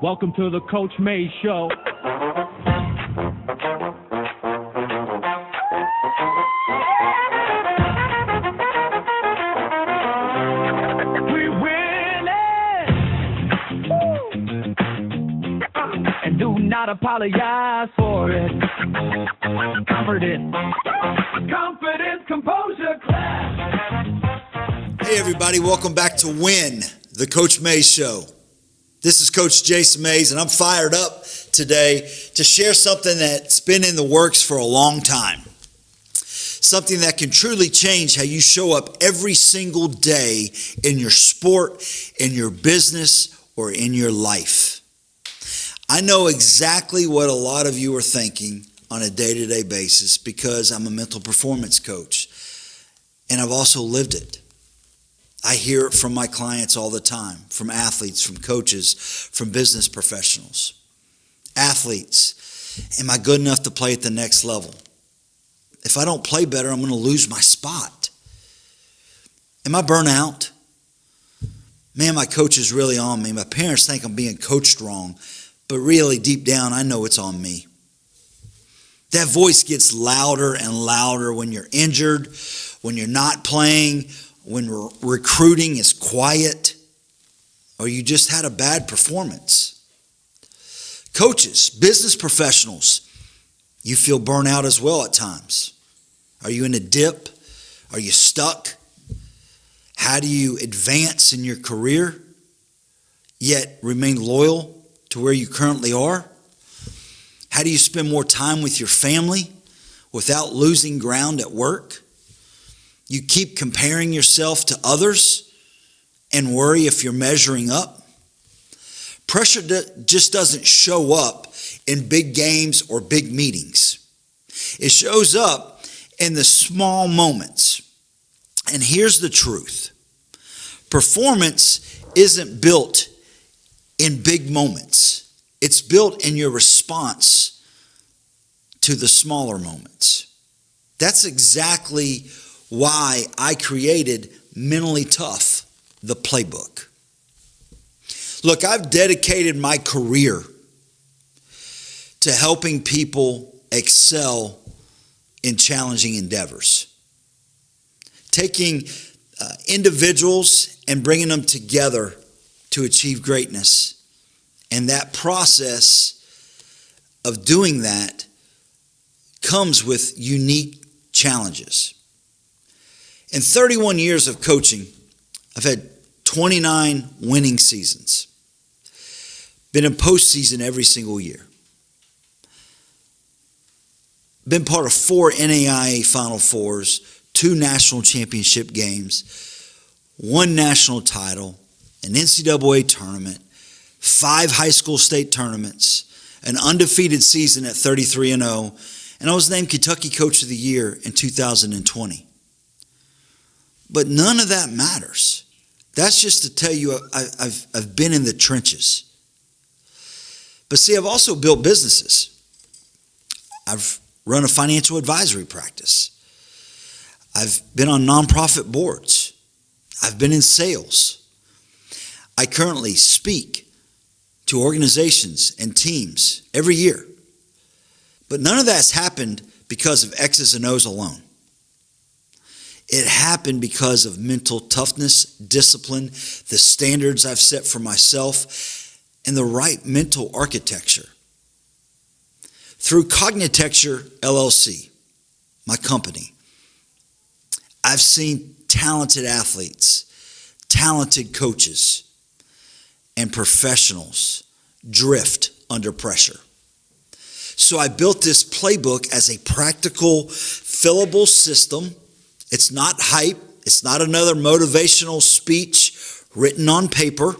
Welcome to the Coach May Show. We winning. And do not apologize for it. Confidence, composure, class. Hey everybody, welcome back to Win, the Coach May Show. This is Coach Jason Mays, and I'm fired up today to share something that's been in the works for a long time. Something that can truly change how you show up every single day in your sport, in your business, or in your life. I know exactly what a lot of you are thinking on a day-to-day basis because I'm a mental performance coach, and I've also lived it. I hear it from my clients all the time, from athletes, from coaches, from business professionals. Athletes, am I good enough to play at the next level? If I don't play better, I'm going to lose my spot. Am I burnt out? Man, my coach is really on me. My parents think I'm being coached wrong, but really deep down, I know it's on me. That voice gets louder and louder when you're injured, when you're not playing, when recruiting is quiet, or you just had a bad performance. Coaches, business professionals, you feel burnt out as well at times. Are you in a dip? Are you stuck? How do you advance in your career, yet remain loyal to where you currently are? How do you spend more time with your family without losing ground at work? You keep comparing yourself to others and worry if you're measuring up. Pressure just doesn't show up in big games or big meetings. It shows up in the small moments. And here's the truth. Performance isn't built in big moments. It's built in your response to the smaller moments. That's exactly why I created Mentally Tough, the Playbook. Look, I've dedicated my career to helping people excel in challenging endeavors. Taking individuals and bringing them together to achieve greatness. And that process of doing that comes with unique challenges. In 31 years of coaching, I've had 29 winning seasons. Been in postseason every single year. Been part of 4 NAIA Final Fours, 2 national championship games, 1 national title, an NCAA tournament, 5 high school state tournaments, an undefeated season at 33-0, and I was named Kentucky Coach of the Year in 2020. But none of that matters. That's just to tell you I've been in the trenches. But see, I've also built businesses. I've run a financial advisory practice. I've been on nonprofit boards. I've been in sales. I currently speak to organizations and teams every year. But none of that's happened because of X's and O's alone. It happened because of mental toughness, discipline, the standards I've set for myself, and the right mental architecture. Through Cognitecture LLC, my company, I've seen talented athletes, talented coaches, and professionals drift under pressure. So I built this playbook as a practical, fillable system. It's not hype. It's not another motivational speech written on paper,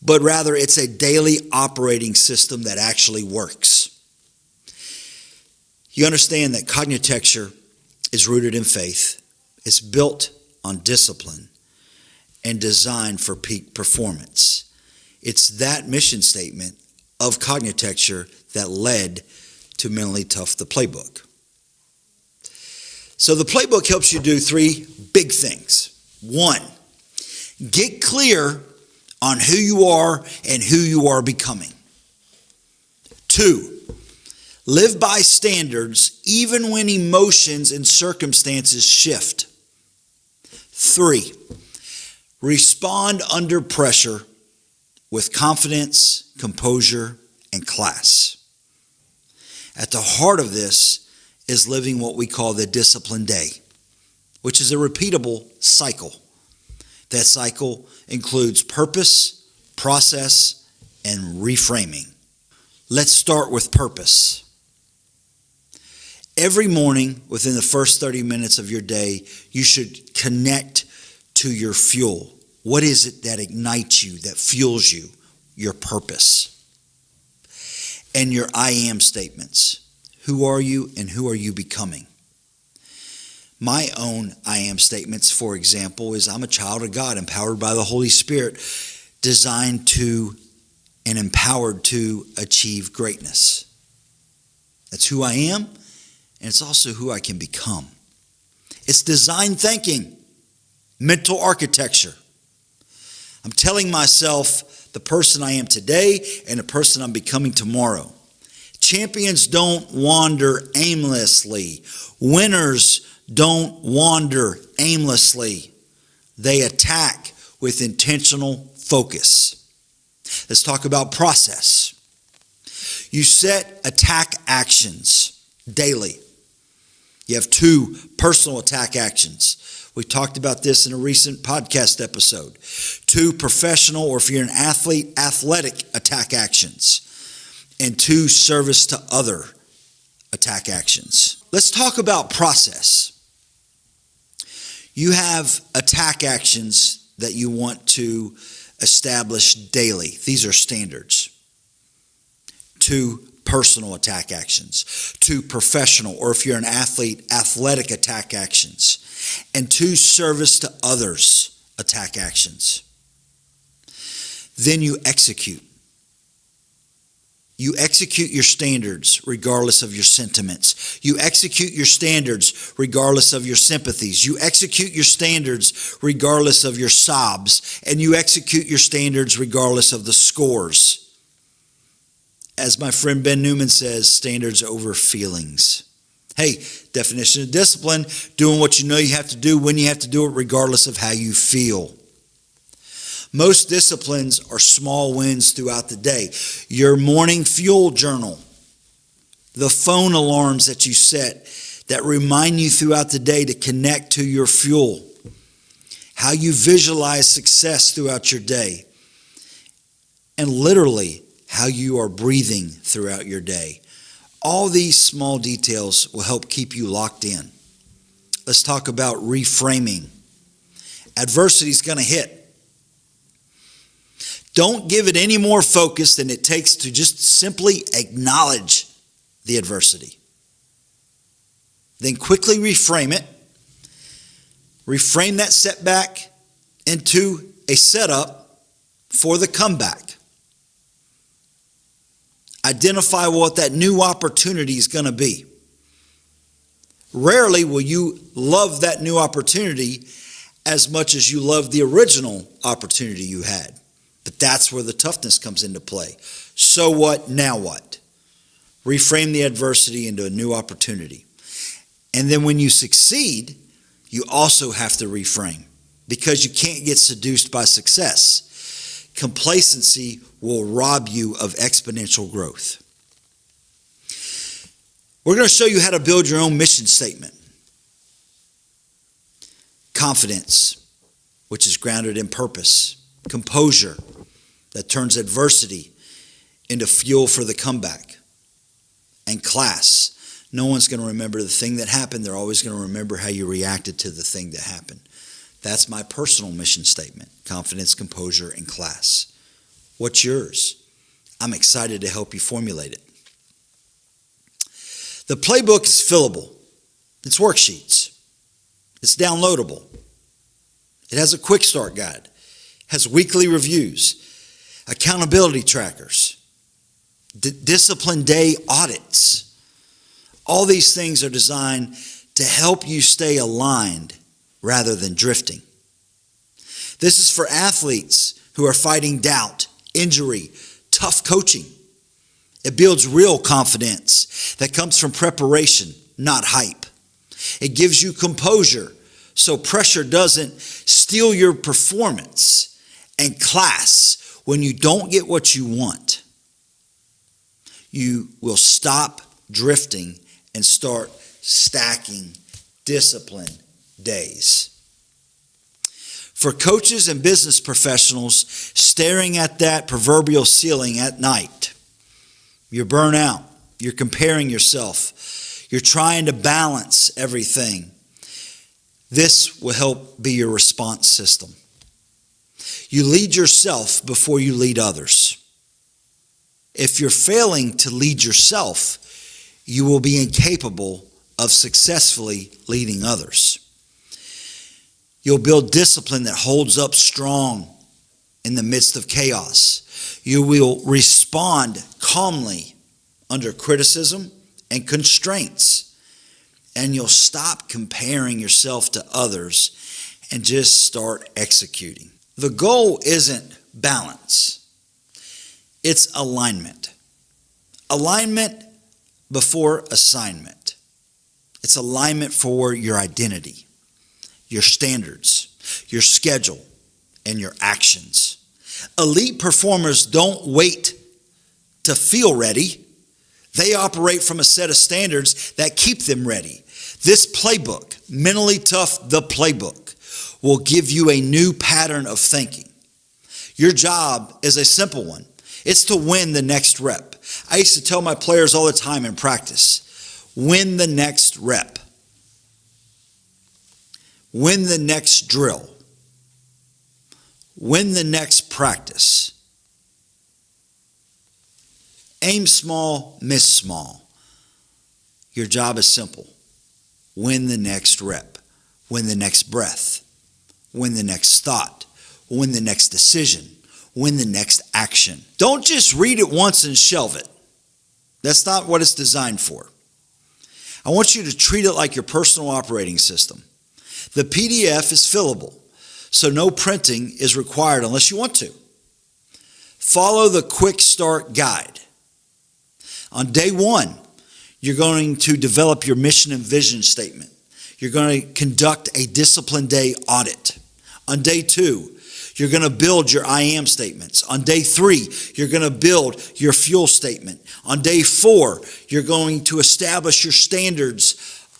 but rather it's a daily operating system that actually works. You understand that Cognitecture is rooted in faith. It's built on discipline and designed for peak performance. It's that mission statement of Cognitecture that led to Mentally Tough, the Playbook. So the playbook helps you do 3 big things. 1, get clear on who you are and who you are becoming. 2, live by standards even when emotions and circumstances shift. 3, respond under pressure with confidence, composure, and class. At the heart of this is living what we call the disciplined day, which is a repeatable cycle. That cycle includes purpose, process, and reframing. Let's start with purpose. Every morning, within the first 30 minutes of your day, you should connect to your fuel. What is it that ignites you, that fuels you? Your purpose. And your I am statements. Who are you and who are you becoming? My own I am statements, for example, is I'm a child of God, empowered by the Holy Spirit, designed to and empowered to achieve greatness. That's who I am, and it's also who I can become. It's design thinking, mental architecture. I'm telling myself the person I am today and the person I'm becoming tomorrow. Champions don't wander aimlessly. Winners don't wander aimlessly. They attack with intentional focus. Let's talk about process. You set attack actions daily. You have 2 personal attack actions. We talked about this in a recent podcast episode. 2 professional, or if you're an athlete, athletic attack actions. And 2 service to other attack actions. Let's talk about process. You have attack actions that you want to establish daily. These are standards. 2 personal attack actions. 2 professional, or if you're an athlete, athletic attack actions. And 2 service to others attack actions. Then you execute. You execute your standards regardless of your sentiments. You execute your standards regardless of your sympathies. You execute your standards regardless of your sobs. And you execute your standards regardless of the scores. As my friend Ben Newman says, standards over feelings. Hey, definition of discipline, doing what you know you have to do when you have to do it regardless of how you feel. Most disciplines are small wins throughout the day. Your morning fuel journal, the phone alarms that you set that remind you throughout the day to connect to your fuel, how you visualize success throughout your day, and literally how you are breathing throughout your day. All these small details will help keep you locked in. Let's talk about reframing. Adversity is going to hit. Don't give it any more focus than it takes to just simply acknowledge the adversity. Then quickly reframe it. Reframe that setback into a setup for the comeback. Identify what that new opportunity is going to be. Rarely will you love that new opportunity as much as you love the original opportunity you had. But that's where the toughness comes into play. So what? Now what? Reframe the adversity into a new opportunity. And then when you succeed, you also have to reframe, because you can't get seduced by success. Complacency will rob you of exponential growth. We're going to show you how to build your own mission statement. Confidence, which is grounded in purpose. Composure, that turns adversity into fuel for the comeback. And class, no one's going to remember the thing that happened. They're always going to remember how you reacted to the thing that happened. That's my personal mission statement: confidence, composure, and class. What's yours? I'm excited to help you formulate it. The playbook is fillable. It's worksheets. It's downloadable. It has a quick start guide. Has weekly reviews, accountability trackers, discipline day audits. All these things are designed to help you stay aligned rather than drifting. This is for athletes who are fighting doubt, injury, tough coaching. It builds real confidence that comes from preparation, not hype. It gives you composure so pressure doesn't steal your performance, and class when you don't get what you want. You will stop drifting and start stacking discipline days. For coaches and business professionals staring at that proverbial ceiling at night, you're burnt out, you're comparing yourself, you're trying to balance everything. This will help be your response system. You lead yourself before you lead others. If you're failing to lead yourself, you will be incapable of successfully leading others. You'll build discipline that holds up strong in the midst of chaos. You will respond calmly under criticism and constraints. And you'll stop comparing yourself to others and just start executing. The goal isn't balance. It's alignment. Alignment before assignment. It's alignment for your identity, your standards, your schedule, and your actions. Elite performers don't wait to feel ready. They operate from a set of standards that keep them ready. This playbook, Mentally Tough, the Playbook, will give you a new pattern of thinking. Your job is a simple one. It's to win the next rep. I used to tell my players all the time in practice, win the next rep. Win the next drill. Win the next practice. Aim small, miss small. Your job is simple. Win the next rep. Win the next breath. Win the next thought. Win the next decision. Win the next action. Don't just read it once and shelve it. That's not what it's designed for. I want you to treat it like your personal operating system. The PDF is fillable, so no printing is required unless you want to. Follow the quick start guide. On day one, you're going to develop your mission and vision statement. You're going to conduct a discipline day audit. On day two, you're going to build your I am statements. On day three, you're going to build your fuel statement. On day four, you're going to establish your standards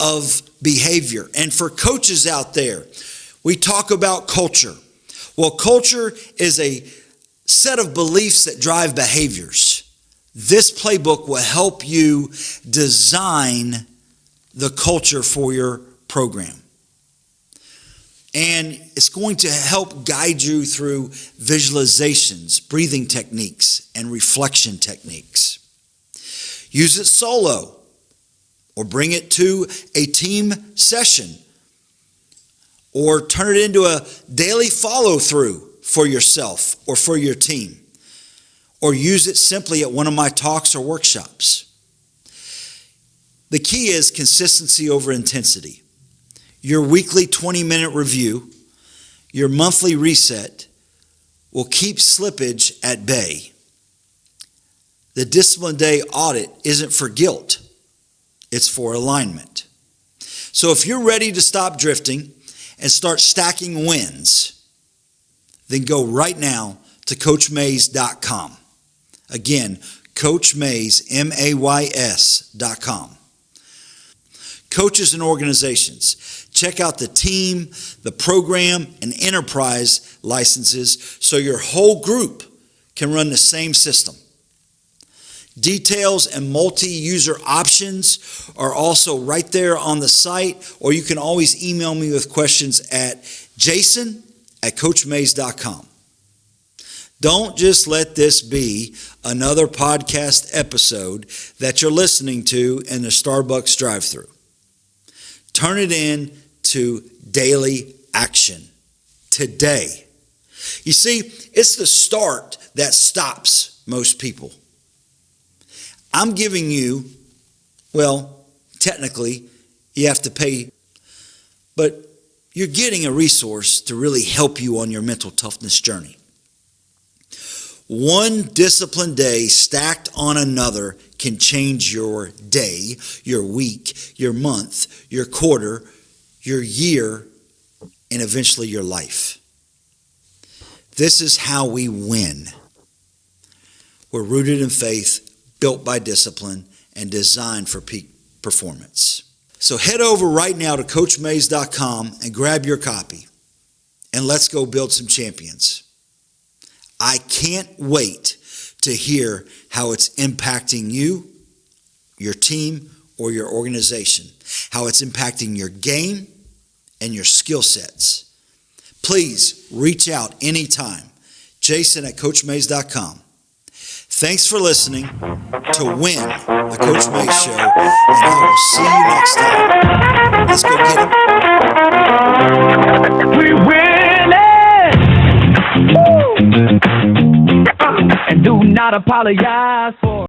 of behavior. And for coaches out there, we talk about culture. Well, culture is a set of beliefs that drive behaviors. This playbook will help you design the culture for your program. And it's going to help guide you through visualizations, breathing techniques, and reflection techniques. Use it solo or bring it to a team session or turn it into a daily follow-through for yourself or for your team. Or use it simply at one of my talks or workshops. The key is consistency over intensity. Your weekly 20-minute review, your monthly reset will keep slippage at bay. The discipline day audit isn't for guilt. It's for alignment. So if you're ready to stop drifting and start stacking wins, then go right now to CoachMays.com. Again, CoachMays, MAYS.com. Coaches and organizations, check out the team, the program, and enterprise licenses so your whole group can run the same system. Details and multi-user options are also right there on the site, or you can always email me with questions at jason@coachmays.com. Don't just let this be another podcast episode that you're listening to in the Starbucks drive-thru. Turn it into daily action today. You see, it's the start that stops most people. I'm giving you, well, technically, you have to pay, but you're getting a resource to really help you on your mental toughness journey. One disciplined day stacked on another can change your day, your week, your month, your quarter, your year, and eventually your life. This is how we win. We're rooted in faith, built by discipline, and designed for peak performance. So head over right now to CoachMays.com and grab your copy. And let's go build some champions. I can't wait to hear how it's impacting you, your team, or your organization, how it's impacting your game and your skill sets. Please reach out anytime. Jason at CoachMays.com. Thanks for listening to Win, the Coach Mays Show, and I will see you next time. Let's go get it. We win it! Woo! And do not apologize for